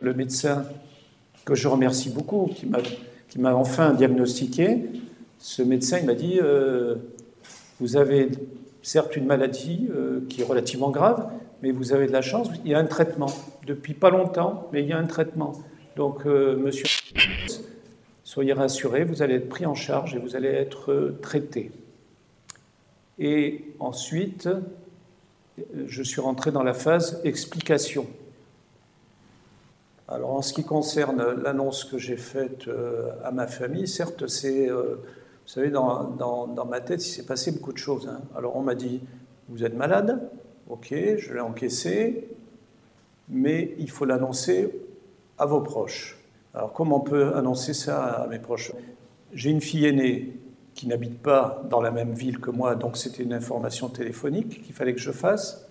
Le médecin, que je remercie beaucoup, qui m'a enfin diagnostiqué, ce médecin, il m'a dit vous avez certes une maladie qui est relativement grave, mais vous avez de la chance, il y a un traitement. Depuis pas longtemps, mais il y a un traitement. Donc, monsieur, soyez rassurés, vous allez être pris en charge et vous allez être traité. Et ensuite, je suis rentré dans la phase explication. Alors, en ce qui concerne l'annonce que j'ai faite à ma famille, certes, c'est, vous savez, dans ma tête, il s'est passé beaucoup de choses. Hein. Alors, on m'a dit, vous êtes malade, ok, je l'ai encaissé, mais il faut l'annoncer à vos proches. Alors, comment on peut annoncer ça à mes proches? J'ai une fille aînée qui n'habite pas dans la même ville que moi, donc c'était une information téléphonique qu'il fallait que je fasse.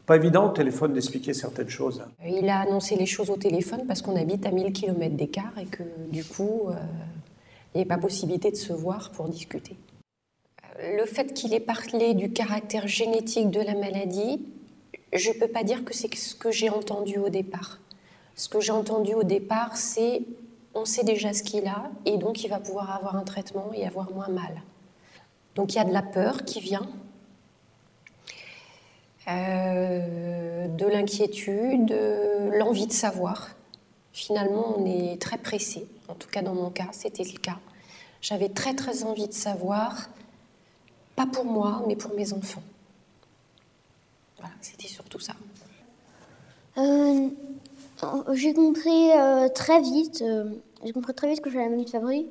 Pas évident au téléphone d'expliquer certaines choses. Il a annoncé les choses au téléphone parce qu'on habite à 1000 km d'écart et que du coup, il n'y avait pas possibilité de se voir pour discuter. Le fait qu'il ait parlé du caractère génétique de la maladie, je ne peux pas dire que c'est ce que j'ai entendu au départ. Ce que j'ai entendu au départ, c'est on sait déjà ce qu'il a et donc il va pouvoir avoir un traitement et avoir moins mal. Donc il y a de la peur qui vient. De l'inquiétude, l'envie de savoir. Finalement, on est très pressé. En tout cas, dans mon cas, c'était le cas. J'avais très, très envie de savoir, pas pour moi, mais pour mes enfants. Voilà, c'était surtout ça. J'ai compris très vite. J'ai compris très vite que j'avais la maladie de Fabry,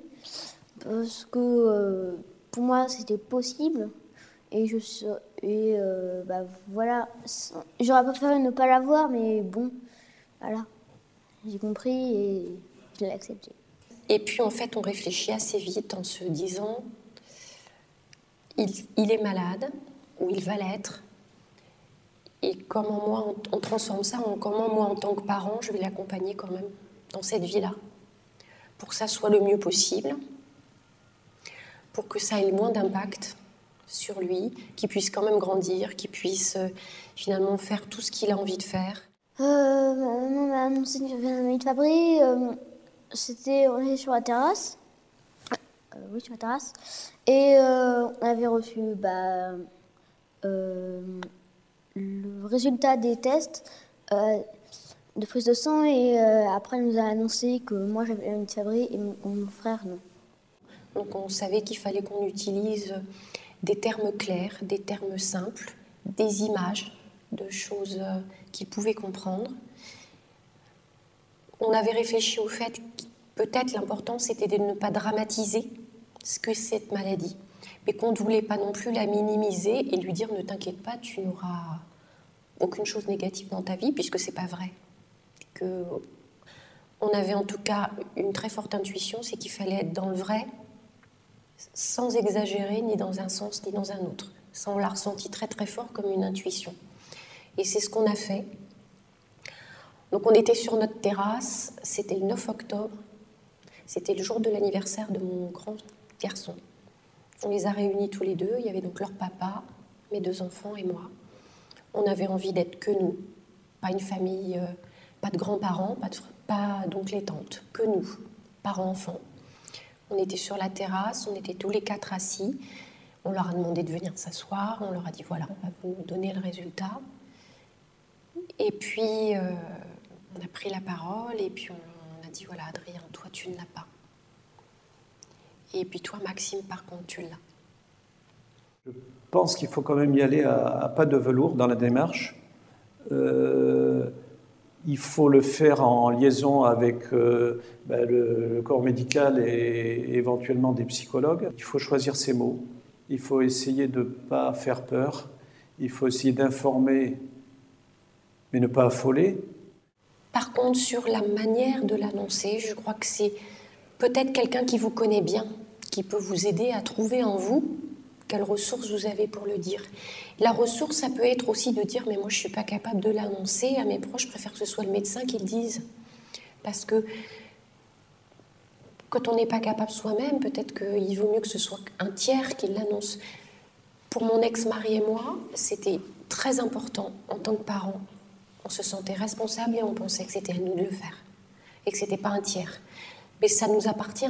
parce que pour moi, c'était possible. Et voilà, j'aurais préféré ne pas l'avoir, mais bon, voilà, j'ai compris et je l'ai accepté. Et puis en fait, on réfléchit assez vite en se disant, il est malade, ou il va l'être, et comment moi, on transforme ça en comment moi, en tant que parent, je vais l'accompagner quand même dans cette vie-là, pour que ça soit le mieux possible, pour que ça ait le moins d'impact sur lui, qu'il puisse quand même grandir, qu'il puisse finalement faire tout ce qu'il a envie de faire. Maman m'a annoncé que j'avais la maladie de Fabry. On était sur la terrasse. Oui, sur la terrasse. Et on avait reçu le résultat des tests de prise de sang. Et après, elle nous a annoncé que moi, j'avais la maladie de Fabry et mon frère, non. Donc on savait qu'il fallait qu'on utilise des termes clairs, des termes simples, des images de choses qu'ils pouvaient comprendre. On avait réfléchi au fait que peut-être l'important c'était de ne pas dramatiser ce que c'est cette maladie, mais qu'on ne voulait pas non plus la minimiser et lui dire ne t'inquiète pas, tu n'auras aucune chose négative dans ta vie, puisque c'est pas vrai. On avait en tout cas une très forte intuition, c'est qu'il fallait être dans le vrai, sans exagérer ni dans un sens ni dans un autre. Ça, on l'a ressenti très très fort comme une intuition. Et c'est ce qu'on a fait. Donc on était sur notre terrasse, c'était le 9 octobre, c'était le jour de l'anniversaire de mon grand garçon. On les a réunis tous les deux, il y avait donc leur papa, mes 2 enfants et moi. On avait envie d'être que nous, pas une famille, pas de grands-parents, pas d'oncles et tantes, que nous, parents-enfants. On était sur la terrasse, on était tous les 4 assis. On leur a demandé de venir s'asseoir. On leur a dit, voilà, on va vous donner le résultat. Et puis, on a pris la parole et puis on a dit, voilà, Adrien, toi, tu ne l'as pas. Et puis toi, Maxime, par contre, tu l'as. Je pense qu'il faut quand même y aller à pas de velours dans la démarche. Il faut le faire en liaison avec le corps médical et éventuellement des psychologues. Il faut choisir ses mots. Il faut essayer de ne pas faire peur. Il faut essayer d'informer, mais ne pas affoler. Par contre, sur la manière de l'annoncer, je crois que c'est peut-être quelqu'un qui vous connaît bien, qui peut vous aider à trouver en vous quelles ressources vous avez pour le dire. La ressource, ça peut être aussi de dire « mais moi, je ne suis pas capable de l'annoncer à mes proches, je préfère que ce soit le médecin qui le dise ». Parce que quand on n'est pas capable soi-même, peut-être qu'il vaut mieux que ce soit un tiers qui l'annonce. Pour mon ex-mari et moi, c'était très important en tant que parents. On se sentait responsable et on pensait que c'était à nous de le faire et que c'était pas un tiers. Mais ça nous appartient.